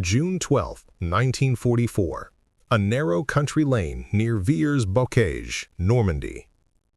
June 12, 1944. A narrow country lane near Villers-Bocage, Normandy.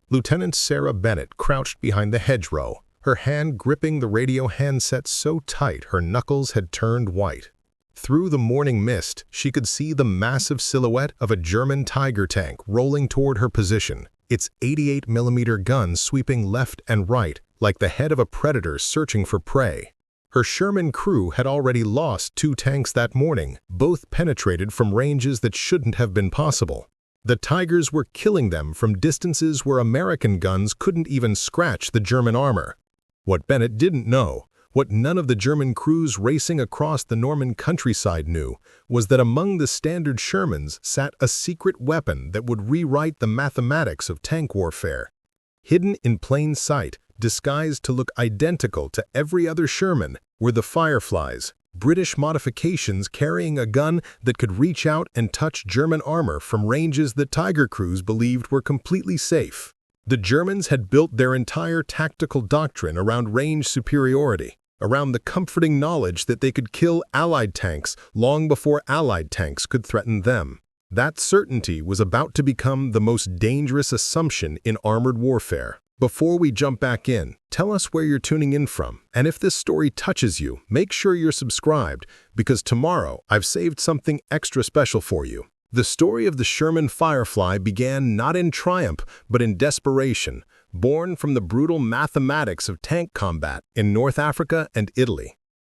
Lieutenant Sarah Bennett crouched behind the hedgerow, her hand gripping the radio handset so tight her knuckles had turned white. Through the morning mist, she could see the massive silhouette of a German Tiger tank rolling toward her position, its 88mm gun sweeping left and right like the head of a predator searching for prey. Her Sherman crew had already lost 2 tanks that morning, both penetrated from ranges that shouldn't have been possible. The Tigers were killing them from distances where American guns couldn't even scratch the German armor. What Bennett didn't know, what none of the German crews racing across the Norman countryside knew, was that among the standard Shermans sat a secret weapon that would rewrite the mathematics of tank warfare. Hidden in plain sight, disguised to look identical to every other Sherman, were the Fireflies, British modifications carrying a gun that could reach out and touch German armor from ranges that Tiger crews believed were completely safe. The Germans had built their entire tactical doctrine around range superiority, around the comforting knowledge that they could kill Allied tanks long before Allied tanks could threaten them. That certainty was about to become the most dangerous assumption in armored warfare. Before we jump back in, tell us where you're tuning in from, and if this story touches you, make sure you're subscribed, because tomorrow I've saved something extra special for you. The story of the Sherman Firefly began not in triumph, but in desperation, born from the brutal mathematics of tank combat in North Africa and Italy.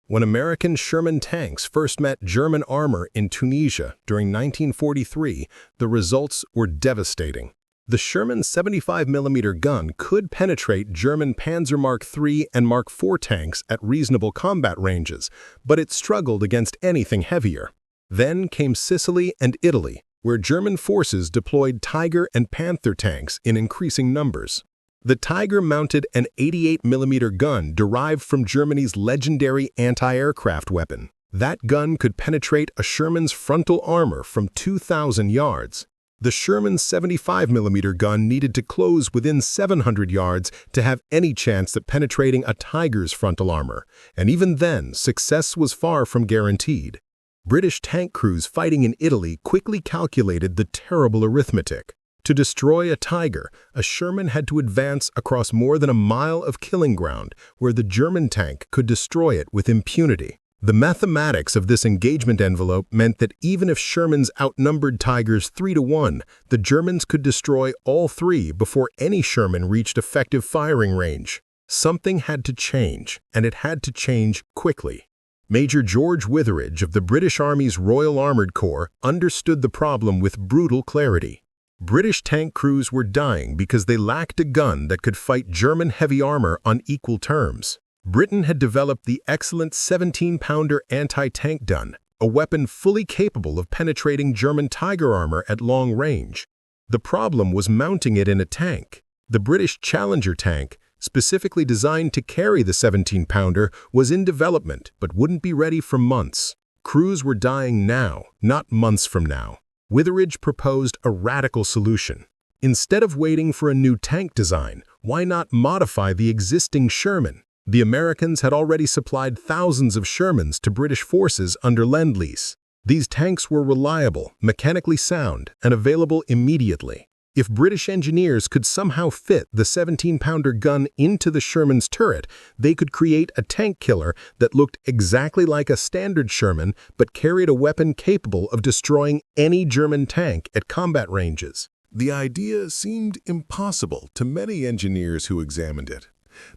When American Sherman tanks first met German armor in Tunisia during 1943, the results were devastating. The Sherman 75mm gun could penetrate German Panzer Mark III and Mark IV tanks at reasonable combat ranges, but it struggled against anything heavier. Then came Sicily and Italy, where German forces deployed Tiger and Panther tanks in increasing numbers. The Tiger mounted an 88mm gun derived from Germany's legendary anti-aircraft weapon. That gun could penetrate a Sherman's frontal armor from 2,000 yards. The Sherman's 75mm gun needed to close within 700 yards to have any chance at penetrating a Tiger's frontal armor, and even then, success was far from guaranteed. British tank crews fighting in Italy quickly calculated the terrible arithmetic. To destroy a Tiger, a Sherman had to advance across more than a mile of killing ground where the German tank could destroy it with impunity. The mathematics of this engagement envelope meant that even if Shermans outnumbered Tigers 3-1, the Germans could destroy all 3 before any Sherman reached effective firing range. Something had to change, and it had to change quickly. Major George Witheridge of the British Army's Royal Armoured Corps understood the problem with brutal clarity. British tank crews were dying because they lacked a gun that could fight German heavy armor on equal terms. Britain had developed the excellent 17-pounder anti-tank gun, a weapon fully capable of penetrating German Tiger armor at long range. The problem was mounting it in a tank. The British Challenger tank, specifically designed to carry the 17-pounder, was in development but wouldn't be ready for months. Crews were dying now, not months from now. Witheridge proposed a radical solution. Instead of waiting for a new tank design, why not modify the existing Sherman? The Americans had already supplied thousands of Shermans to British forces under Lend-Lease. These tanks were reliable, mechanically sound, and available immediately. If British engineers could somehow fit the 17-pounder gun into the Sherman's turret, they could create a tank killer that looked exactly like a standard Sherman but carried a weapon capable of destroying any German tank at combat ranges. The idea seemed impossible to many engineers who examined it.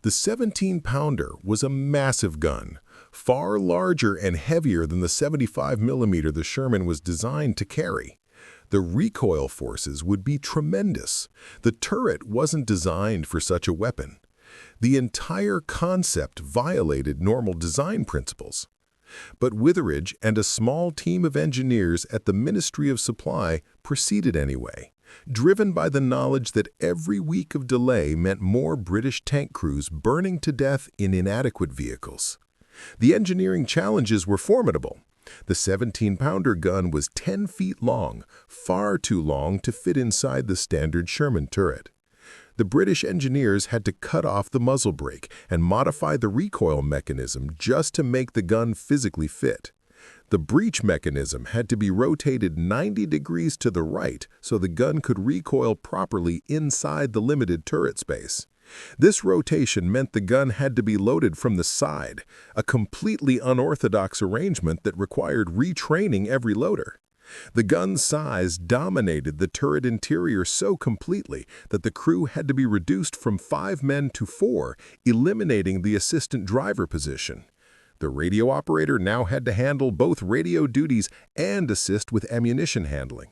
The 17-pounder was a massive gun, far larger and heavier than the 75mm the Sherman was designed to carry. The recoil forces would be tremendous. The turret wasn't designed for such a weapon. The entire concept violated normal design principles. But Witheridge and a small team of engineers at the Ministry of Supply proceeded anyway, driven by the knowledge that every week of delay meant more British tank crews burning to death in inadequate vehicles. The engineering challenges were formidable. The 17-pounder gun was 10 feet long, far too long to fit inside the standard Sherman turret. The British engineers had to cut off the muzzle brake and modify the recoil mechanism just to make the gun physically fit. The breech mechanism had to be rotated 90 degrees to the right so the gun could recoil properly inside the limited turret space. This rotation meant the gun had to be loaded from the side, a completely unorthodox arrangement that required retraining every loader. The gun's size dominated the turret interior so completely that the crew had to be reduced from 5 men to 4, eliminating the assistant driver position. The radio operator now had to handle both radio duties and assist with ammunition handling.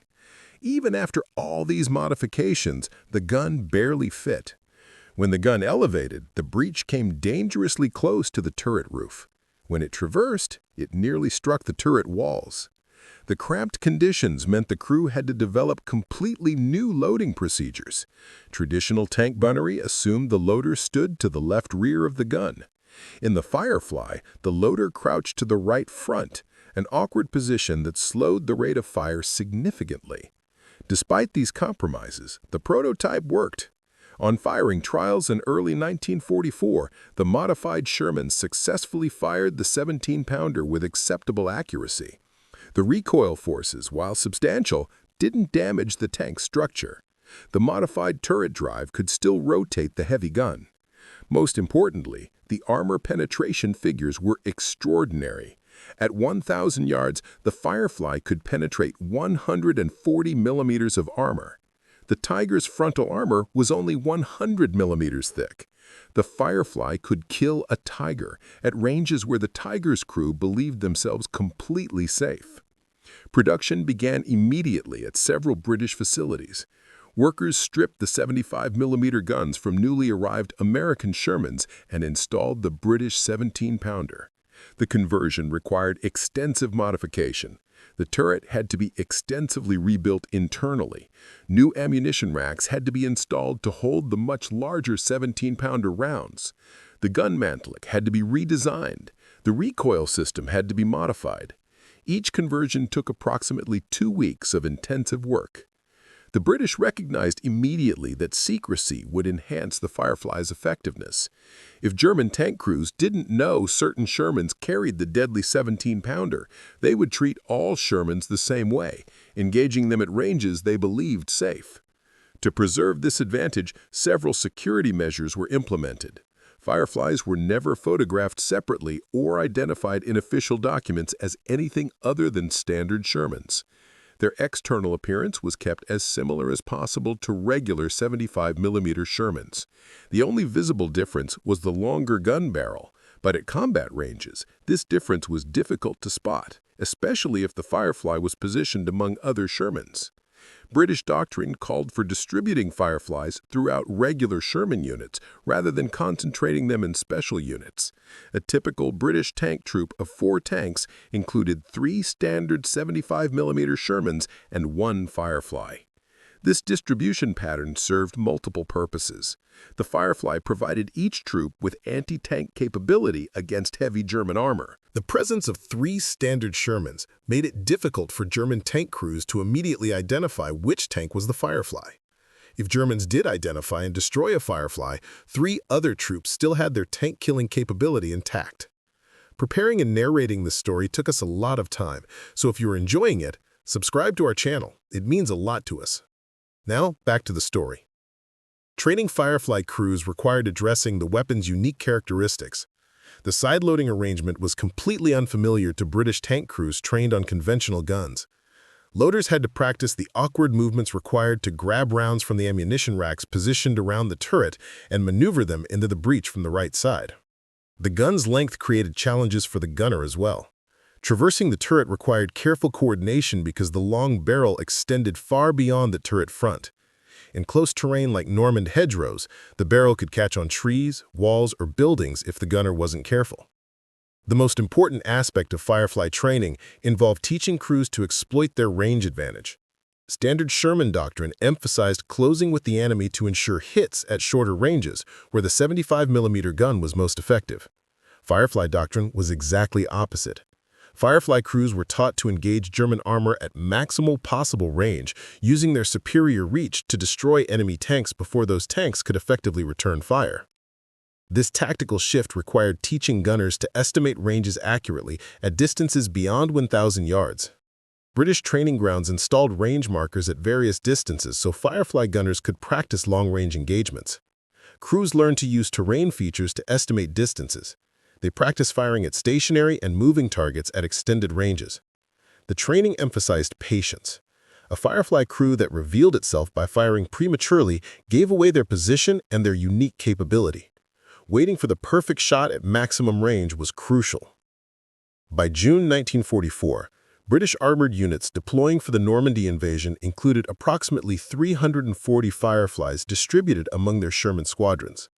Even after all these modifications, the gun barely fit. When the gun elevated, the breech came dangerously close to the turret roof. When it traversed, it nearly struck the turret walls. The cramped conditions meant the crew had to develop completely new loading procedures. Traditional tank gunnery assumed the loader stood to the left rear of the gun. In the Firefly, the loader crouched to the right front, an awkward position that slowed the rate of fire significantly. Despite these compromises, the prototype worked. On firing trials in early 1944, the modified Sherman successfully fired the 17-pounder with acceptable accuracy. The recoil forces, while substantial, didn't damage the tank's structure. The modified turret drive could still rotate the heavy gun. Most importantly, the armor penetration figures were extraordinary. At 1,000 yards, the Firefly could penetrate 140 millimeters of armor. The Tiger's frontal armor was only 100 millimeters thick. The Firefly could kill a Tiger at ranges where the Tiger's crew believed themselves completely safe. Production began immediately at several British facilities. Workers stripped the 75mm guns from newly arrived American Shermans and installed the British 17-pounder. The conversion required extensive modification. The turret had to be extensively rebuilt internally. New ammunition racks had to be installed to hold the much larger 17-pounder rounds. The gun mantlet had to be redesigned. The recoil system had to be modified. Each conversion took approximately 2 weeks of intensive work. The British recognized immediately that secrecy would enhance the Firefly's effectiveness. If German tank crews didn't know certain Shermans carried the deadly 17-pounder, they would treat all Shermans the same way, engaging them at ranges they believed safe. To preserve this advantage, several security measures were implemented. Fireflies were never photographed separately or identified in official documents as anything other than standard Shermans. Their external appearance was kept as similar as possible to regular 75mm Shermans. The only visible difference was the longer gun barrel, but at combat ranges, this difference was difficult to spot, especially if the Firefly was positioned among other Shermans. British doctrine called for distributing Fireflies throughout regular Sherman units rather than concentrating them in special units. A typical British tank troop of 4 tanks included 3 standard 75mm Shermans and 1 Firefly. This distribution pattern served multiple purposes. The Firefly provided each troop with anti-tank capability against heavy German armor. The presence of 3 standard Shermans made it difficult for German tank crews to immediately identify which tank was the Firefly. If Germans did identify and destroy a Firefly, 3 other troops still had their tank-killing capability intact. Preparing and narrating this story took us a lot of time, so if you're enjoying it, subscribe to our channel. It means a lot to us. Now, back to the story. Training Firefly crews required addressing the weapon's unique characteristics. The side-loading arrangement was completely unfamiliar to British tank crews trained on conventional guns. Loaders had to practice the awkward movements required to grab rounds from the ammunition racks positioned around the turret and maneuver them into the breech from the right side. The gun's length created challenges for the gunner as well. Traversing the turret required careful coordination because the long barrel extended far beyond the turret front. In close terrain like Normandy hedgerows, the barrel could catch on trees, walls, or buildings if the gunner wasn't careful. The most important aspect of Firefly training involved teaching crews to exploit their range advantage. Standard Sherman doctrine emphasized closing with the enemy to ensure hits at shorter ranges, where the 75mm gun was most effective. Firefly doctrine was exactly opposite. Firefly crews were taught to engage German armor at maximal possible range, using their superior reach to destroy enemy tanks before those tanks could effectively return fire. This tactical shift required teaching gunners to estimate ranges accurately at distances beyond 1,000 yards. British training grounds installed range markers at various distances so Firefly gunners could practice long-range engagements. Crews learned to use terrain features to estimate distances. They practiced firing at stationary and moving targets at extended ranges. The training emphasized patience. A Firefly crew that revealed itself by firing prematurely gave away their position and their unique capability. Waiting for the perfect shot at maximum range was crucial. By June 1944, British armored units deploying for the Normandy invasion included approximately 340 Fireflies distributed among their Sherman squadrons.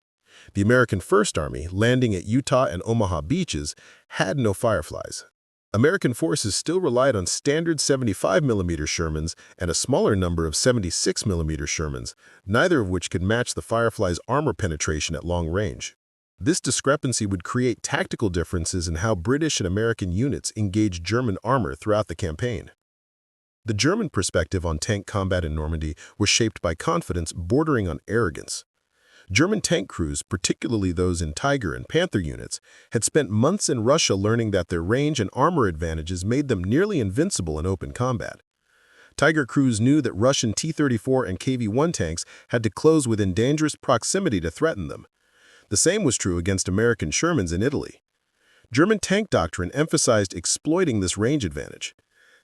The American First Army, landing at Utah and Omaha beaches, had no Fireflies. American forces still relied on standard 75mm Shermans and a smaller number of 76mm Shermans, neither of which could match the Firefly's armor penetration at long range. This discrepancy would create tactical differences in how British and American units engaged German armor throughout the campaign. The German perspective on tank combat in Normandy was shaped by confidence bordering on arrogance. German tank crews, particularly those in Tiger and Panther units, had spent months in Russia learning that their range and armor advantages made them nearly invincible in open combat. Tiger crews knew that Russian T-34 and KV-1 tanks had to close within dangerous proximity to threaten them. The same was true against American Shermans in Italy. German tank doctrine emphasized exploiting this range advantage.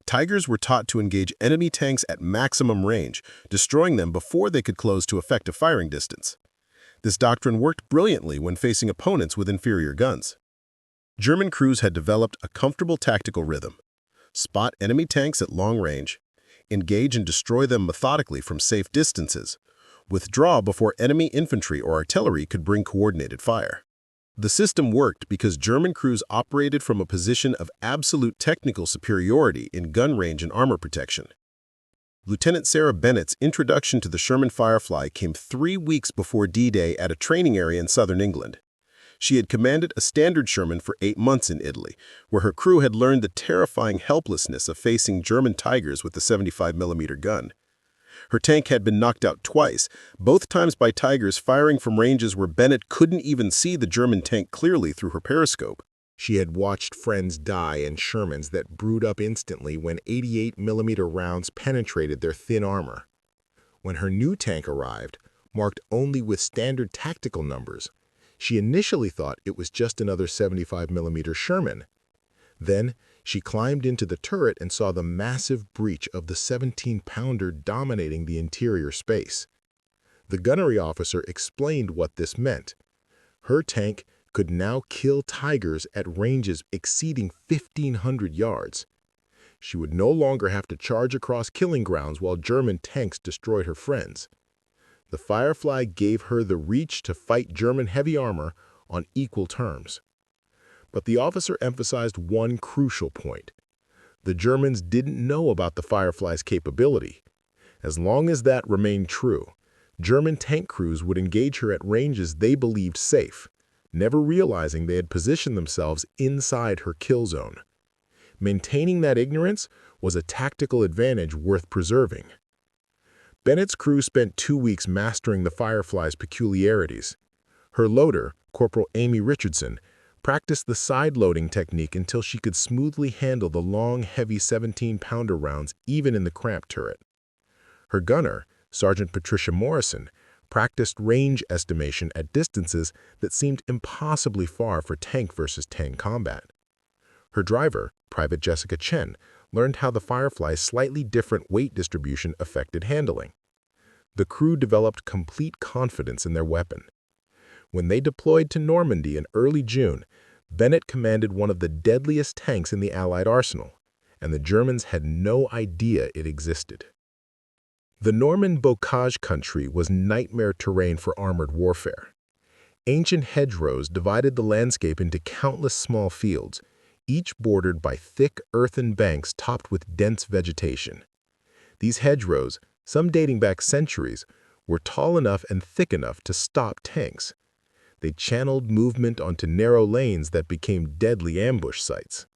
Tigers were taught to engage enemy tanks at maximum range, destroying them before they could close to effective firing distance. This doctrine worked brilliantly when facing opponents with inferior guns. German crews had developed a comfortable tactical rhythm: spot enemy tanks at long range, engage and destroy them methodically from safe distances, withdraw before enemy infantry or artillery could bring coordinated fire. The system worked because German crews operated from a position of absolute technical superiority in gun range and armor protection. Lieutenant Sarah Bennett's introduction to the Sherman Firefly came 3 weeks before D-Day at a training area in southern England. She had commanded a standard Sherman for 8 months in Italy, where her crew had learned the terrifying helplessness of facing German Tigers with the 75mm gun. Her tank had been knocked out twice, both times by Tigers firing from ranges where Bennett couldn't even see the German tank clearly through her periscope. She had watched friends die in Shermans that brewed up instantly when 88mm rounds penetrated their thin armor. When her new tank arrived, marked only with standard tactical numbers, she initially thought it was just another 75mm Sherman. Then, she climbed into the turret and saw the massive breach of the 17-pounder dominating the interior space. The gunnery officer explained what this meant. Her tank could now kill Tigers at ranges exceeding 1,500 yards. She would no longer have to charge across killing grounds while German tanks destroyed her friends. The Firefly gave her the reach to fight German heavy armor on equal terms. But the officer emphasized one crucial point. The Germans didn't know about the Firefly's capability. As long as that remained true, German tank crews would engage her at ranges they believed safe, never realizing they had positioned themselves inside her kill zone. Maintaining that ignorance was a tactical advantage worth preserving. Bennett's crew spent 2 weeks mastering the Firefly's peculiarities. Her loader, Corporal Amy Richardson, practiced the side-loading technique until she could smoothly handle the long, heavy 17-pounder rounds even in the cramped turret. Her gunner, Sergeant Patricia Morrison, practiced range estimation at distances that seemed impossibly far for tank versus tank combat. Her driver, Private Jessica Chen, learned how the Firefly's slightly different weight distribution affected handling. The crew developed complete confidence in their weapon. When they deployed to Normandy in early June, Bennett commanded one of the deadliest tanks in the Allied arsenal, and the Germans had no idea it existed. The Villers-Bocage country was nightmare terrain for armored warfare. Ancient hedgerows divided the landscape into countless small fields, each bordered by thick earthen banks topped with dense vegetation. These hedgerows, some dating back centuries, were tall enough and thick enough to stop tanks. They channeled movement onto narrow lanes that became deadly ambush sites.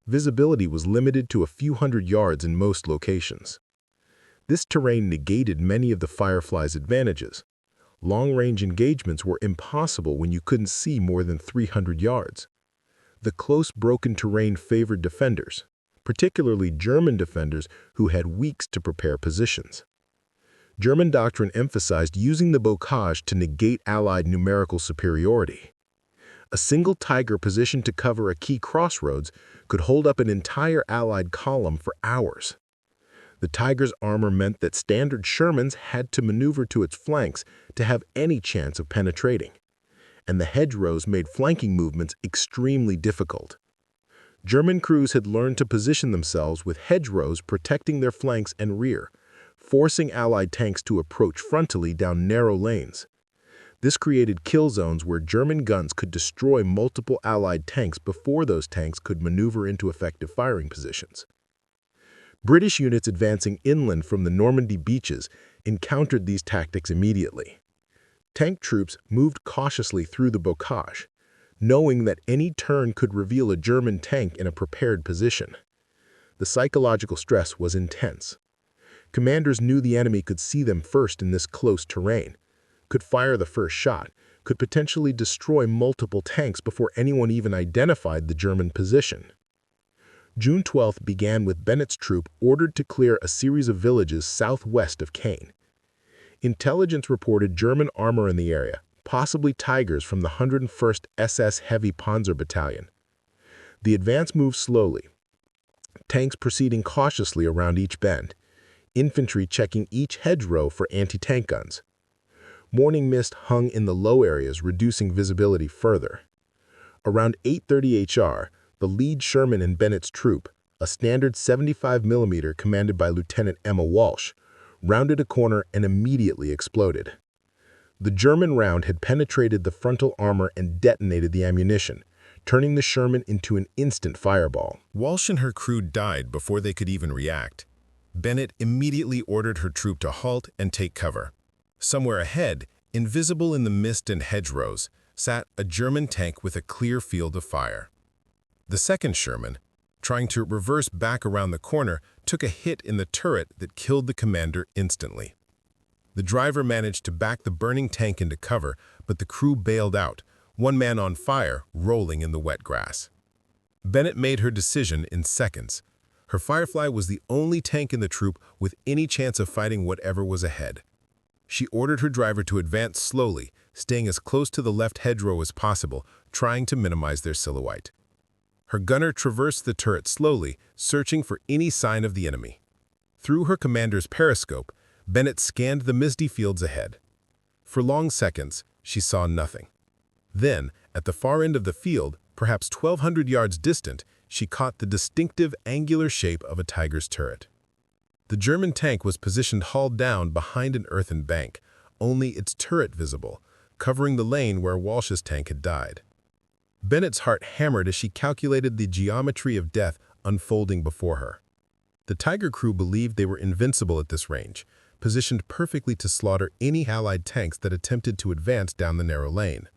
Visibility was limited to a few hundred yards in most locations. This terrain negated many of the Firefly's advantages. Long-range engagements were impossible when you couldn't see more than 300 yards. The close, broken terrain favored defenders, particularly German defenders who had weeks to prepare positions. German doctrine emphasized using the bocage to negate Allied numerical superiority. A single Tiger positioned to cover a key crossroads could hold up an entire Allied column for hours. The Tiger's armor meant that standard Shermans had to maneuver to its flanks to have any chance of penetrating, and the hedgerows made flanking movements extremely difficult. German crews had learned to position themselves with hedgerows protecting their flanks and rear, forcing Allied tanks to approach frontally down narrow lanes. This created kill zones where German guns could destroy multiple Allied tanks before those tanks could maneuver into effective firing positions. British units advancing inland from the Normandy beaches encountered these tactics immediately. Tank troops moved cautiously through the bocage, knowing that any turn could reveal a German tank in a prepared position. The psychological stress was intense. Commanders knew the enemy could see them first in this close terrain, could fire the first shot, could potentially destroy multiple tanks before anyone even identified the German position. June 12th began with Bennett's troop ordered to clear a series of villages southwest of Caen. Intelligence reported German armor in the area, possibly Tigers from the 101st SS Heavy Panzer Battalion. The advance moved slowly, tanks proceeding cautiously around each bend, infantry checking each hedgerow for anti-tank guns. Morning mist hung in the low areas, reducing visibility further. Around 8:30 HR, the lead Sherman in Bennett's troop, a standard 75mm commanded by Lieutenant Emma Walsh, rounded a corner and immediately exploded. The German round had penetrated the frontal armor and detonated the ammunition, turning the Sherman into an instant fireball. Walsh and her crew died before they could even react. Bennett immediately ordered her troop to halt and take cover. Somewhere ahead, invisible in the mist and hedgerows, sat a German tank with a clear field of fire. The second Sherman, trying to reverse back around the corner, took a hit in the turret that killed the commander instantly. The driver managed to back the burning tank into cover, but the crew bailed out, one man on fire, rolling in the wet grass. Bennett made her decision in seconds. Her Firefly was the only tank in the troop with any chance of fighting whatever was ahead. She ordered her driver to advance slowly, staying as close to the left hedgerow as possible, trying to minimize their silhouette. Her gunner traversed the turret slowly, searching for any sign of the enemy. Through her commander's periscope, Bennett scanned the misty fields ahead. For long seconds, she saw nothing. Then, at the far end of the field, perhaps 1,200 yards distant, she caught the distinctive angular shape of a Tiger's turret. The German tank was positioned hull down behind an earthen bank, only its turret visible, covering the lane where Walsh's tank had died. Bennett's heart hammered as she calculated the geometry of death unfolding before her. The Tiger crew believed they were invincible at this range, positioned perfectly to slaughter any Allied tanks that attempted to advance down the narrow lane.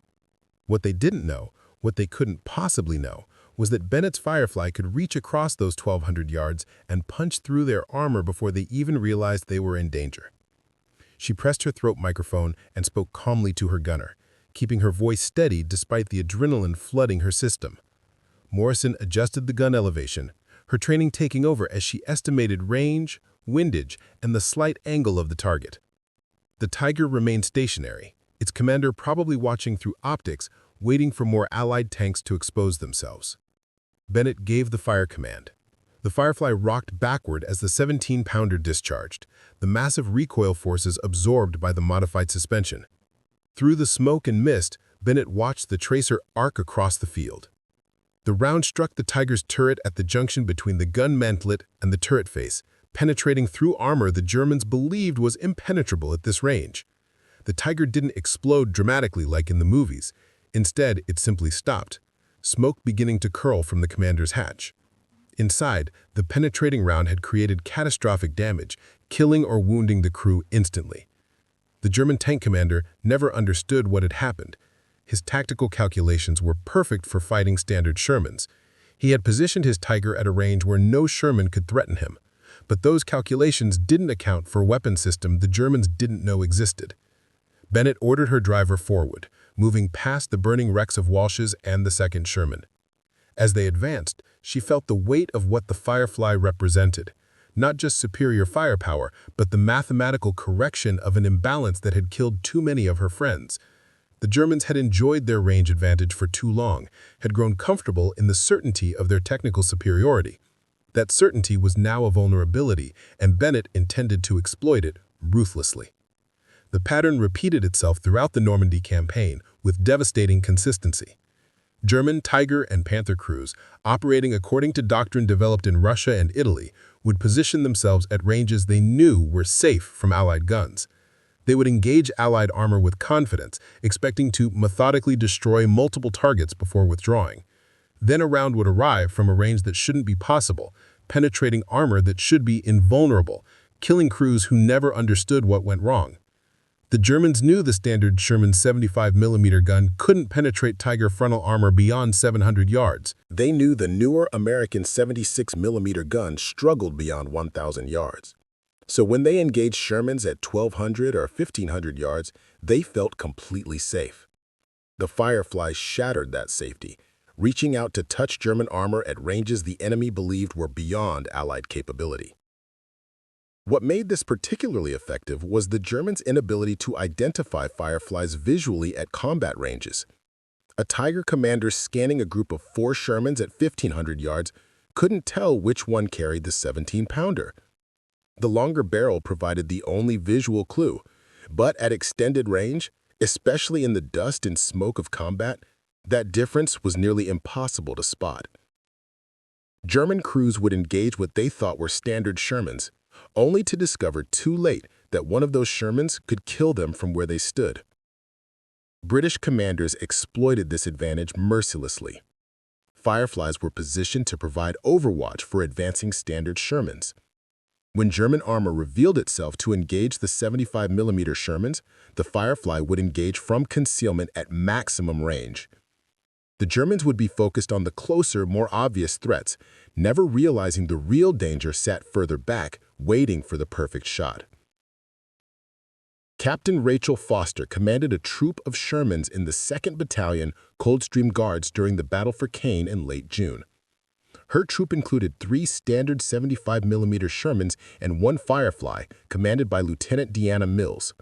What they didn't know, what they couldn't possibly know, was that Bennett's Firefly could reach across those 1,200 yards and punch through their armor before they even realized they were in danger. She pressed her throat microphone and spoke calmly to her gunner, keeping her voice steady despite the adrenaline flooding her system. Morrison adjusted the gun elevation, her training taking over as she estimated range, windage, and the slight angle of the target. The Tiger remained stationary, its commander probably watching through optics, waiting for more Allied tanks to expose themselves. Bennett gave the fire command. The Firefly rocked backward as the 17-pounder discharged, the massive recoil forces absorbed by the modified suspension. Through the smoke and mist, Bennett watched the tracer arc across the field. The round struck the Tiger's turret at the junction between the gun mantlet and the turret face, penetrating through armor the Germans believed was impenetrable at this range. The Tiger didn't explode dramatically like in the movies. Instead, it simply stopped, smoke beginning to curl from the commander's hatch. Inside, the penetrating round had created catastrophic damage, killing or wounding the crew instantly. The German tank commander never understood what had happened. His tactical calculations were perfect for fighting standard Shermans. He had positioned his Tiger at a range where no Sherman could threaten him. But those calculations didn't account for a weapon system the Germans didn't know existed. Bennett ordered her driver forward, moving past the burning wrecks of Walsh's and the second Sherman. As they advanced, she felt the weight of what the Firefly represented, not just superior firepower, but the mathematical correction of an imbalance that had killed too many of her friends. The Germans had enjoyed their range advantage for too long, had grown comfortable in the certainty of their technical superiority. That certainty was now a vulnerability, and Bennett intended to exploit it ruthlessly. The pattern repeated itself throughout the Normandy campaign with devastating consistency. German Tiger and Panther crews, operating according to doctrine developed in Russia and Italy, would position themselves at ranges they knew were safe from Allied guns. They would engage Allied armor with confidence, expecting to methodically destroy multiple targets before withdrawing. Then a round would arrive from a range that shouldn't be possible, penetrating armor that should be invulnerable, killing crews who never understood what went wrong. The Germans knew the standard Sherman 75mm gun couldn't penetrate Tiger frontal armor beyond 700 yards. They knew the newer American 76mm gun struggled beyond 1,000 yards. So when they engaged Shermans at 1,200 or 1,500 yards, they felt completely safe. The Fireflies shattered that safety, reaching out to touch German armor at ranges the enemy believed were beyond Allied capability. What made this particularly effective was the Germans' inability to identify Fireflies visually at combat ranges. A Tiger commander scanning a group of 4 Shermans at 1,500 yards couldn't tell which one carried the 17-pounder. The longer barrel provided the only visual clue, but at extended range, especially in the dust and smoke of combat, that difference was nearly impossible to spot. German crews would engage what they thought were standard Shermans, only to discover too late that one of those Shermans could kill them from where they stood. British commanders exploited this advantage mercilessly. Fireflies were positioned to provide overwatch for advancing standard Shermans. When German armor revealed itself to engage the 75mm Shermans, the Firefly would engage from concealment at maximum range. The Germans would be focused on the closer, more obvious threats, never realizing the real danger sat further back, waiting for the perfect shot. Captain Rachel Foster commanded a troop of Shermans in the 2nd Battalion Coldstream Guards during the Battle for Caen in late June. Her troop included 3 standard 75mm Shermans and 1 Firefly, commanded by Lieutenant Deanna Mills.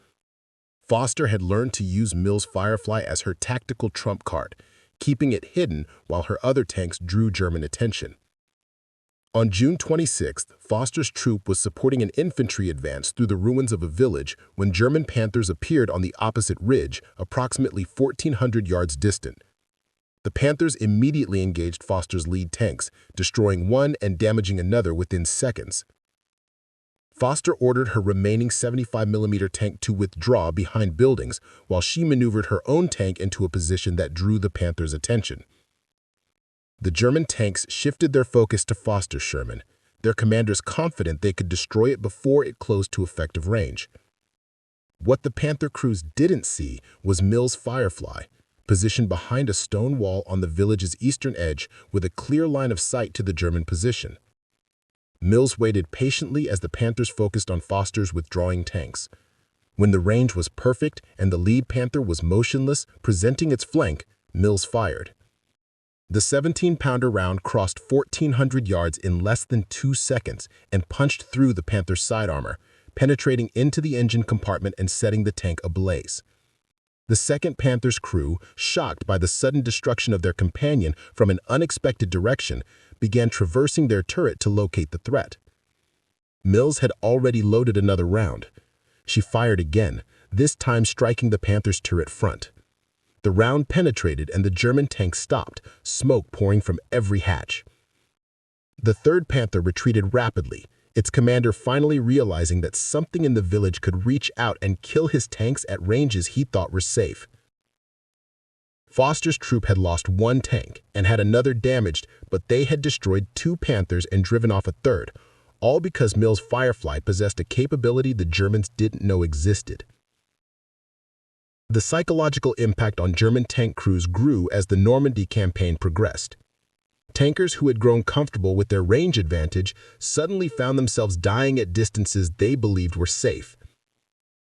Foster had learned to use Mills' Firefly as her tactical trump card, keeping it hidden while her other tanks drew German attention. On June 26th, Foster's troop was supporting an infantry advance through the ruins of a village when German Panthers appeared on the opposite ridge, approximately 1,400 yards distant. The Panthers immediately engaged Foster's lead tanks, destroying one and damaging another within seconds. Foster ordered her remaining 75mm tank to withdraw behind buildings while she maneuvered her own tank into a position that drew the Panthers' attention. The German tanks shifted their focus to Foster's Sherman, their commanders confident they could destroy it before it closed to effective range. What the Panther crews didn't see was Mills' Firefly, positioned behind a stone wall on the village's eastern edge with a clear line of sight to the German position. Mills waited patiently as the Panthers focused on Foster's withdrawing tanks. When the range was perfect and the lead Panther was motionless, presenting its flank, Mills fired. The 17-pounder round crossed 1,400 yards in less than 2 seconds and punched through the Panther's side armor, penetrating into the engine compartment and setting the tank ablaze. The 2nd Panther's crew, shocked by the sudden destruction of their companion from an unexpected direction, began traversing their turret to locate the threat. Mills had already loaded another round. She fired again, this time striking the Panther's turret front. The round penetrated and the German tank stopped, smoke pouring from every hatch. The 3rd Panther retreated rapidly, its commander finally realizing that something in the village could reach out and kill his tanks at ranges he thought were safe. Foster's troop had lost 1 tank and had another damaged, but they had destroyed 2 Panthers and driven off a 3rd, all because Mills' Firefly possessed a capability the Germans didn't know existed. The psychological impact on German tank crews grew as the Normandy campaign progressed. Tankers who had grown comfortable with their range advantage suddenly found themselves dying at distances they believed were safe.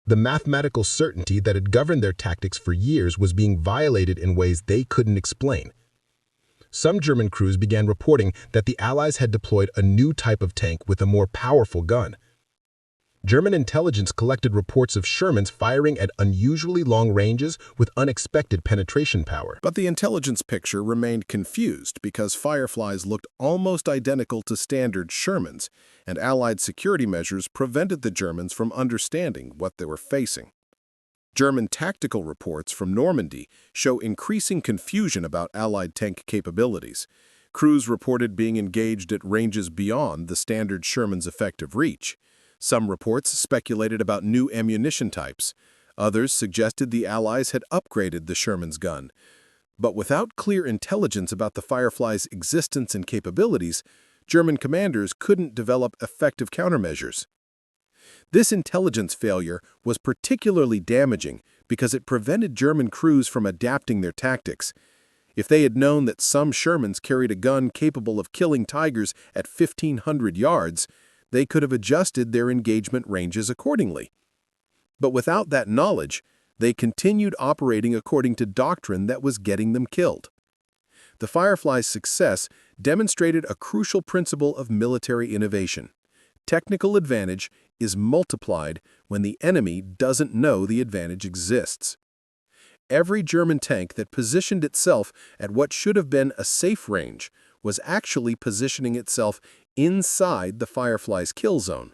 The mathematical certainty that had governed their tactics for years was being violated in ways they couldn't explain. Some German crews began reporting that the Allies had deployed a new type of tank with a more powerful gun. German intelligence collected reports of Shermans firing at unusually long ranges with unexpected penetration power. But the intelligence picture remained confused because Fireflies looked almost identical to standard Shermans, and Allied security measures prevented the Germans from understanding what they were facing. German tactical reports from Normandy show increasing confusion about Allied tank capabilities. Crews reported being engaged at ranges beyond the standard Sherman's effective reach. Some reports speculated about new ammunition types. Others suggested the Allies had upgraded the Sherman's gun. But without clear intelligence about the Firefly's existence and capabilities, German commanders couldn't develop effective countermeasures. This intelligence failure was particularly damaging because it prevented German crews from adapting their tactics. If they had known that some Shermans carried a gun capable of killing Tigers at 1,500 yards, they could have adjusted their engagement ranges accordingly. But without that knowledge, they continued operating according to doctrine that was getting them killed. The Fireflies' success demonstrated a crucial principle of military innovation. Technical advantage is multiplied when the enemy doesn't know the advantage exists. Every German tank that positioned itself at what should have been a safe range was actually positioning itself inside the Firefly's kill zone.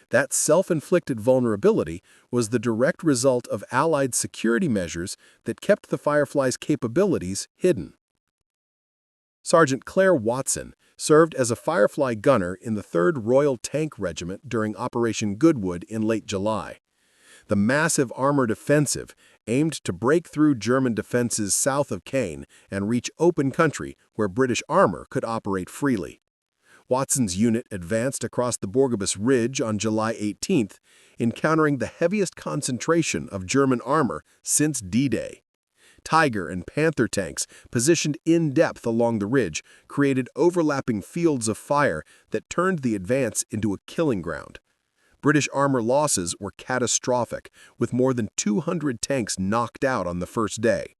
That self-inflicted vulnerability was the direct result of Allied security measures that kept the Firefly's capabilities hidden. Sergeant Claire Watson served as a Firefly gunner in the 3rd Royal Tank Regiment during Operation Goodwood in late July. The massive armored offensive aimed to break through German defenses south of Caen and reach open country where British armor could operate freely. Watson's unit advanced across the Borgebus Ridge on July 18th, encountering the heaviest concentration of German armor since D-Day. Tiger and Panther tanks, positioned in depth along the ridge, created overlapping fields of fire that turned the advance into a killing ground. British armor losses were catastrophic, with more than 200 tanks knocked out on the first day.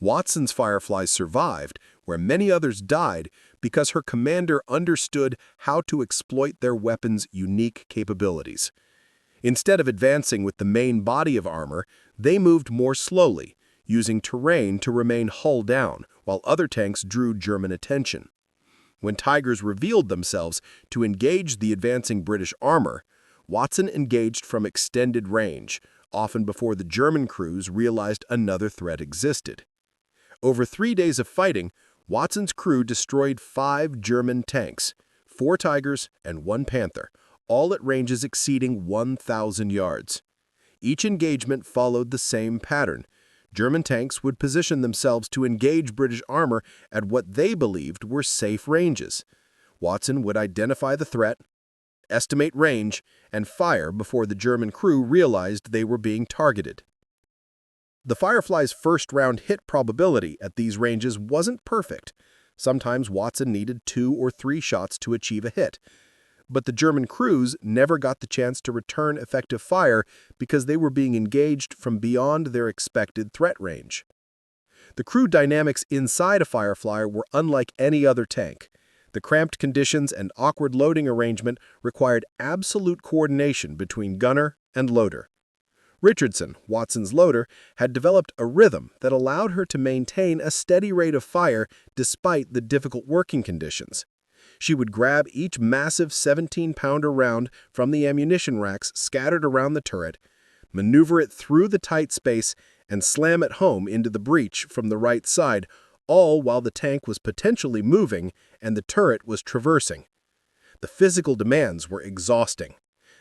Watson's Fireflies survived, where many others died, because her commander understood how to exploit their weapons' unique capabilities. Instead of advancing with the main body of armor, they moved more slowly, using terrain to remain hull down, while other tanks drew German attention. When Tigers revealed themselves to engage the advancing British armor, Watson engaged from extended range, often before the German crews realized another threat existed. Over 3 days of fighting, Watson's crew destroyed 5 German tanks, 4 Tigers and 1 Panther, all at ranges exceeding 1,000 yards. Each engagement followed the same pattern. German tanks would position themselves to engage British armor at what they believed were safe ranges. Watson would identify the threat, estimate range, and fire before the German crew realized they were being targeted. The Firefly's first-round hit probability at these ranges wasn't perfect. Sometimes Watson needed 2 or 3 shots to achieve a hit. But the German crews never got the chance to return effective fire because they were being engaged from beyond their expected threat range. The crew dynamics inside a Firefly were unlike any other tank. The cramped conditions and awkward loading arrangement required absolute coordination between gunner and loader. Richardson, Watson's loader, had developed a rhythm that allowed her to maintain a steady rate of fire despite the difficult working conditions. She would grab each massive 17-pounder round from the ammunition racks scattered around the turret, maneuver it through the tight space, and slam it home into the breach from the right side, all while the tank was potentially moving and the turret was traversing. The physical demands were exhausting.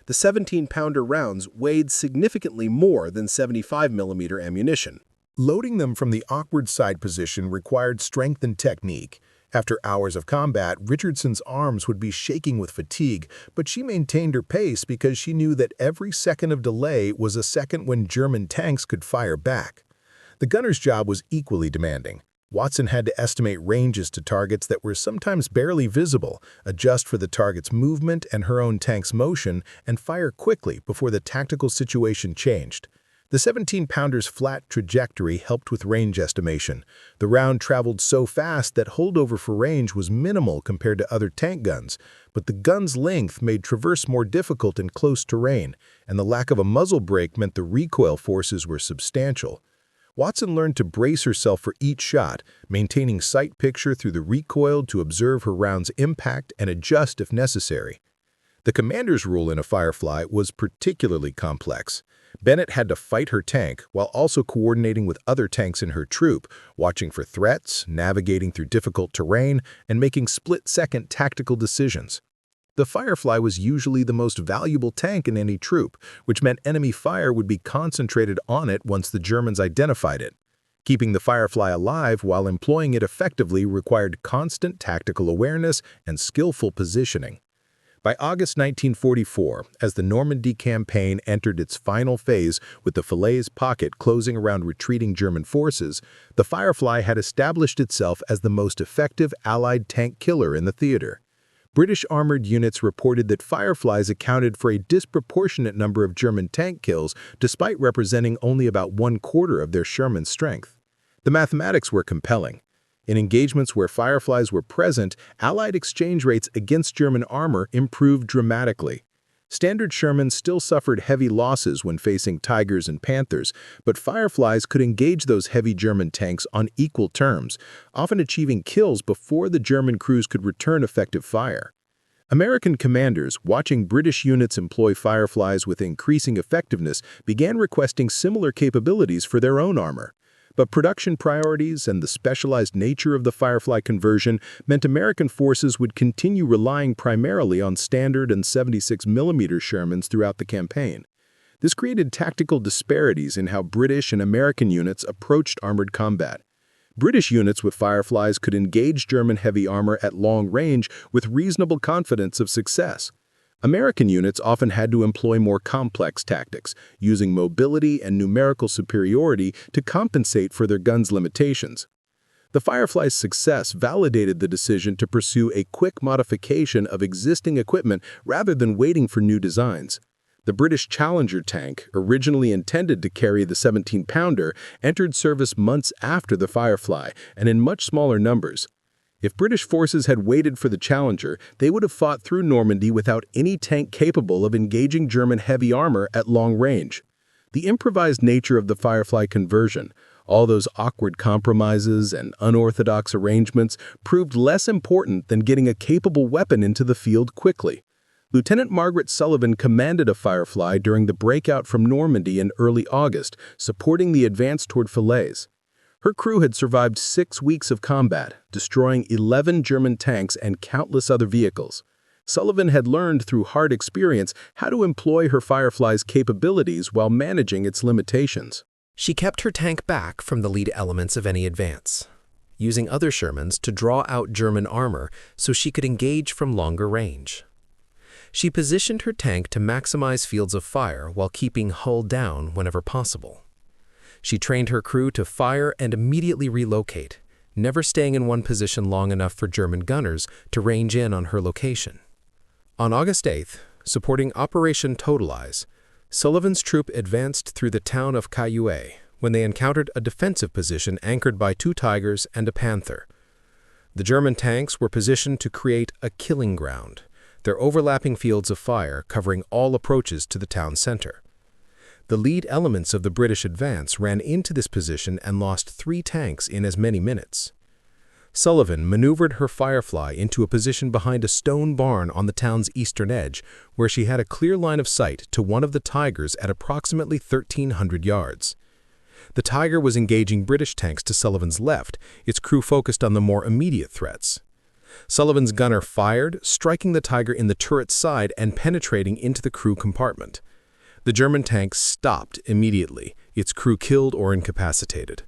The 17-pounder rounds weighed significantly more than 75mm ammunition. Loading them from the awkward side position required strength and technique. After hours of combat, Richardson's arms would be shaking with fatigue, but she maintained her pace because she knew that every second of delay was a second when German tanks could fire back. The gunner's job was equally demanding. Watson had to estimate ranges to targets that were sometimes barely visible, adjust for the target's movement and her own tank's motion, and fire quickly before the tactical situation changed. The 17-pounder's flat trajectory helped with range estimation. The round traveled so fast that holdover for range was minimal compared to other tank guns, but the gun's length made traverse more difficult in close terrain, and the lack of a muzzle brake meant the recoil forces were substantial. Watson learned to brace herself for each shot, maintaining sight picture through the recoil to observe her round's impact and adjust if necessary. The commander's role in a Firefly was particularly complex. Bennett had to fight her tank while also coordinating with other tanks in her troop, watching for threats, navigating through difficult terrain, and making split-second tactical decisions. The Firefly was usually the most valuable tank in any troop, which meant enemy fire would be concentrated on it once the Germans identified it. Keeping the Firefly alive while employing it effectively required constant tactical awareness and skillful positioning. By August 1944, as the Normandy campaign entered its final phase with the Villers-Bocage closing around retreating German forces, the Firefly had established itself as the most effective Allied tank killer in the theater. British armored units reported that Fireflies accounted for a disproportionate number of German tank kills despite representing only about 1/4 of their Sherman strength. The mathematics were compelling. In engagements where Fireflies were present, Allied exchange rates against German armor improved dramatically. Standard Shermans still suffered heavy losses when facing Tigers and Panthers, but Fireflies could engage those heavy German tanks on equal terms, often achieving kills before the German crews could return effective fire. American commanders, watching British units employ Fireflies with increasing effectiveness, began requesting similar capabilities for their own armor. But production priorities and the specialized nature of the Firefly conversion meant American forces would continue relying primarily on standard and 76mm Shermans throughout the campaign. This created tactical disparities in how British and American units approached armored combat. British units with Fireflies could engage German heavy armor at long range with reasonable confidence of success. American units often had to employ more complex tactics, using mobility and numerical superiority to compensate for their guns' limitations. The Firefly's success validated the decision to pursue a quick modification of existing equipment rather than waiting for new designs. The British Challenger tank, originally intended to carry the 17-pounder, entered service months after the Firefly and in much smaller numbers. If British forces had waited for the Challenger, they would have fought through Normandy without any tank capable of engaging German heavy armor at long range. The improvised nature of the Firefly conversion, all those awkward compromises and unorthodox arrangements, proved less important than getting a capable weapon into the field quickly. Lieutenant Margaret Sullivan commanded a Firefly during the breakout from Normandy in early August, supporting the advance toward Falaise. Her crew had survived 6 weeks of combat, destroying 11 German tanks and countless other vehicles. Sullivan had learned through hard experience how to employ her Firefly's capabilities while managing its limitations. She kept her tank back from the lead elements of any advance, using other Shermans to draw out German armor so she could engage from longer range. She positioned her tank to maximize fields of fire while keeping hull down whenever possible. She trained her crew to fire and immediately relocate, never staying in one position long enough for German gunners to range in on her location. On August 8th, supporting Operation Totalize, Sullivan's troop advanced through the town of Caillouet when they encountered a defensive position anchored by 2 Tigers and a Panther. The German tanks were positioned to create a killing ground, their overlapping fields of fire covering all approaches to the town center. The lead elements of the British advance ran into this position and lost 3 tanks in as many minutes. Sullivan maneuvered her Firefly into a position behind a stone barn on the town's eastern edge, where she had a clear line of sight to one of the Tigers at approximately 1,300 yards. The Tiger was engaging British tanks to Sullivan's left, its crew focused on the more immediate threats. Sullivan's gunner fired, striking the Tiger in the turret's side and penetrating into the crew compartment. The German tank stopped immediately, its crew killed or incapacitated.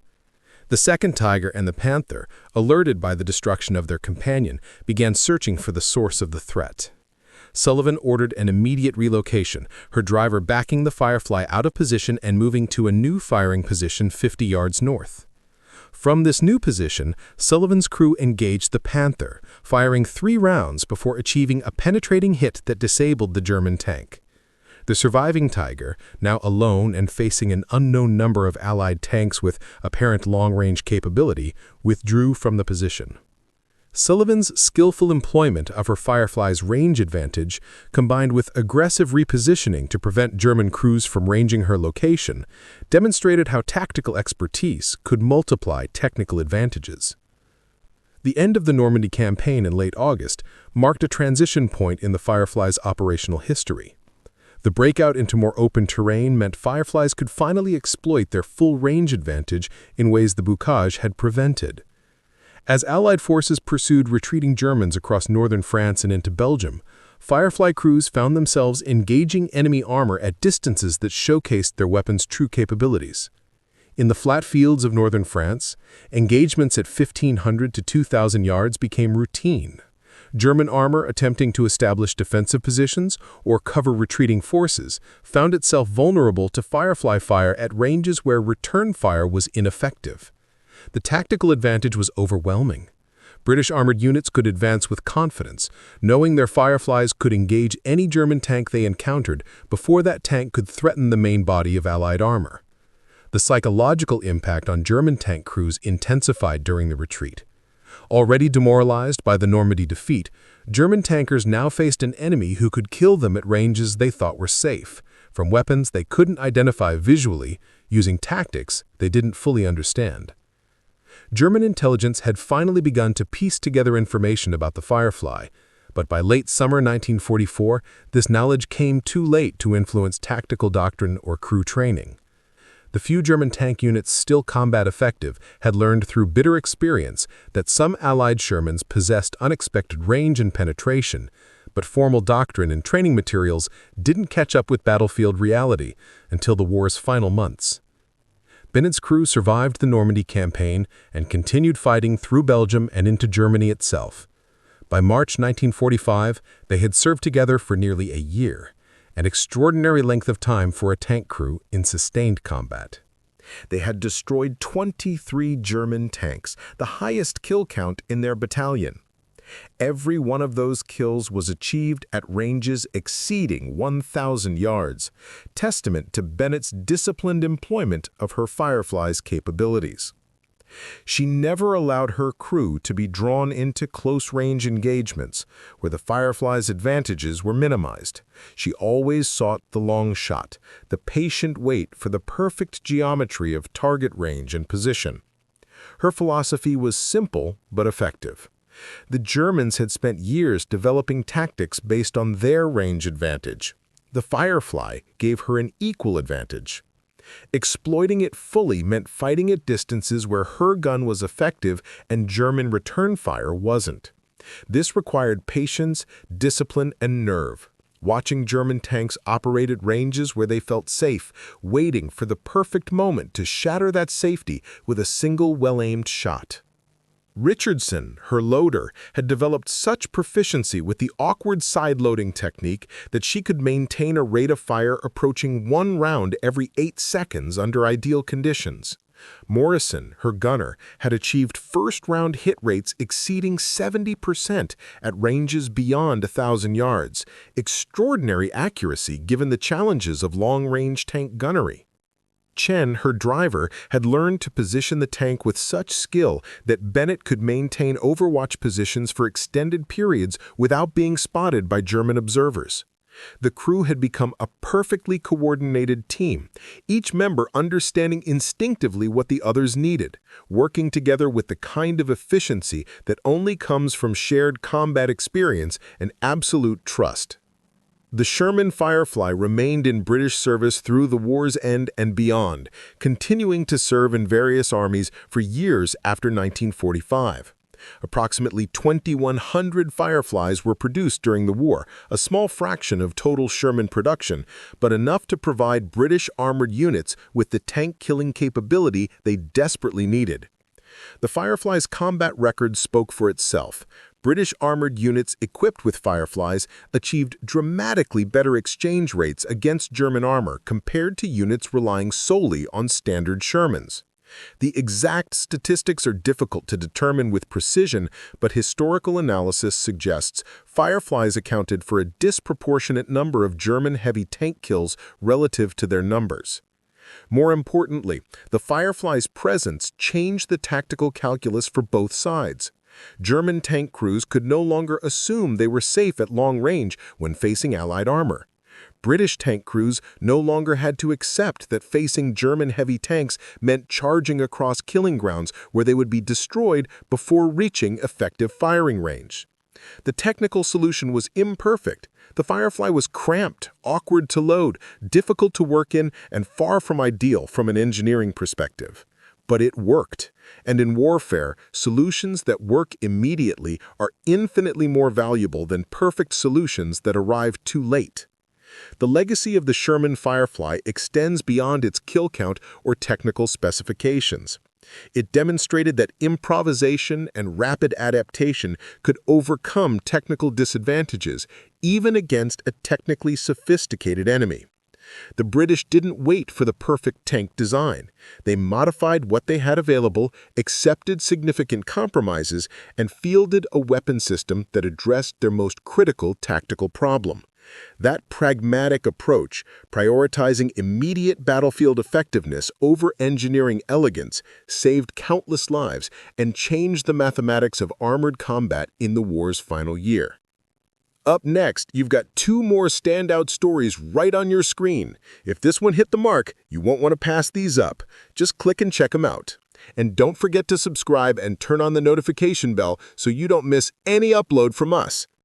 The second Tiger and the Panther, alerted by the destruction of their companion, began searching for the source of the threat. Sullivan ordered an immediate relocation, her driver backing the Firefly out of position and moving to a new firing position 50 yards north. From this new position, Sullivan's crew engaged the Panther, firing 3 rounds before achieving a penetrating hit that disabled the German tank. The surviving Tiger, now alone and facing an unknown number of Allied tanks with apparent long-range capability, withdrew from the position. Sullivan's skillful employment of her Firefly's range advantage, combined with aggressive repositioning to prevent German crews from ranging her location, demonstrated how tactical expertise could multiply technical advantages. The end of the Normandy campaign in late August marked a transition point in the Firefly's operational history. The breakout into more open terrain meant Fireflies could finally exploit their full range advantage in ways the Bocage had prevented. As Allied forces pursued retreating Germans across northern France and into Belgium, Firefly crews found themselves engaging enemy armor at distances that showcased their weapons' true capabilities. In the flat fields of northern France, engagements at 1,500 to 2,000 yards became routine. German armor attempting to establish defensive positions or cover retreating forces found itself vulnerable to Firefly fire at ranges where return fire was ineffective. The tactical advantage was overwhelming. British armored units could advance with confidence, knowing their Fireflies could engage any German tank they encountered before that tank could threaten the main body of Allied armor. The psychological impact on German tank crews intensified during the retreat. Already demoralized by the Normandy defeat, German tankers now faced an enemy who could kill them at ranges they thought were safe, from weapons they couldn't identify visually, using tactics they didn't fully understand. German intelligence had finally begun to piece together information about the Firefly, but by late summer 1944, this knowledge came too late to influence tactical doctrine or crew training. The few German tank units still combat effective had learned through bitter experience that some Allied Shermans possessed unexpected range and penetration, but formal doctrine and training materials didn't catch up with battlefield reality until the war's final months. Bennett's crew survived the Normandy campaign and continued fighting through Belgium and into Germany itself. By March 1945, they had served together for nearly a year, an extraordinary length of time for a tank crew in sustained combat. They had destroyed 23 German tanks, the highest kill count in their battalion. Every one of those kills was achieved at ranges exceeding 1,000 yards, testament to Bennett's disciplined employment of her Firefly's capabilities. She never allowed her crew to be drawn into close-range engagements, where the Firefly's advantages were minimized. She always sought the long shot, the patient wait for the perfect geometry of target range and position. Her philosophy was simple but effective. The Germans had spent years developing tactics based on their range advantage. The Firefly gave her an equal advantage. Exploiting it fully meant fighting at distances where her gun was effective and German return fire wasn't. This required patience, discipline, and nerve. Watching German tanks operate at ranges where they felt safe, waiting for the perfect moment to shatter that safety with a single well-aimed shot. Richardson, her loader, had developed such proficiency with the awkward side-loading technique that she could maintain a rate of fire approaching 1 round every 8 seconds under ideal conditions. Morrison, her gunner, had achieved first-round hit rates exceeding 70% at ranges beyond 1,000 yards, extraordinary accuracy given the challenges of long-range tank gunnery. Chen, her driver, had learned to position the tank with such skill that Bennett could maintain overwatch positions for extended periods without being spotted by German observers. The crew had become a perfectly coordinated team, each member understanding instinctively what the others needed, working together with the kind of efficiency that only comes from shared combat experience and absolute trust. The Sherman Firefly remained in British service through the war's end and beyond, continuing to serve in various armies for years after 1945. Approximately 2,100 Fireflies were produced during the war, a small fraction of total Sherman production, but enough to provide British armored units with the tank-killing capability they desperately needed. The Firefly's combat record spoke for itself. British armored units equipped with Fireflies achieved dramatically better exchange rates against German armor compared to units relying solely on standard Shermans. The exact statistics are difficult to determine with precision, but historical analysis suggests Fireflies accounted for a disproportionate number of German heavy tank kills relative to their numbers. More importantly, the Fireflies' presence changed the tactical calculus for both sides. German tank crews could no longer assume they were safe at long range when facing Allied armor. British tank crews no longer had to accept that facing German heavy tanks meant charging across killing grounds where they would be destroyed before reaching effective firing range. The technical solution was imperfect. The Firefly was cramped, awkward to load, difficult to work in, and far from ideal from an engineering perspective. But it worked. And in warfare, solutions that work immediately are infinitely more valuable than perfect solutions that arrive too late. The legacy of the Sherman Firefly extends beyond its kill count or technical specifications. It demonstrated that improvisation and rapid adaptation could overcome technical disadvantages, even against a technically sophisticated enemy. The British didn't wait for the perfect tank design. They modified what they had available, accepted significant compromises, and fielded a weapon system that addressed their most critical tactical problem. That pragmatic approach, prioritizing immediate battlefield effectiveness over engineering elegance, saved countless lives and changed the mathematics of armored combat in the war's final year. Up next, you've got two more standout stories right on your screen. If this one hit the mark, you won't want to pass these up. Just click and check them out. And don't forget to subscribe and turn on the notification bell so you don't miss any upload from us.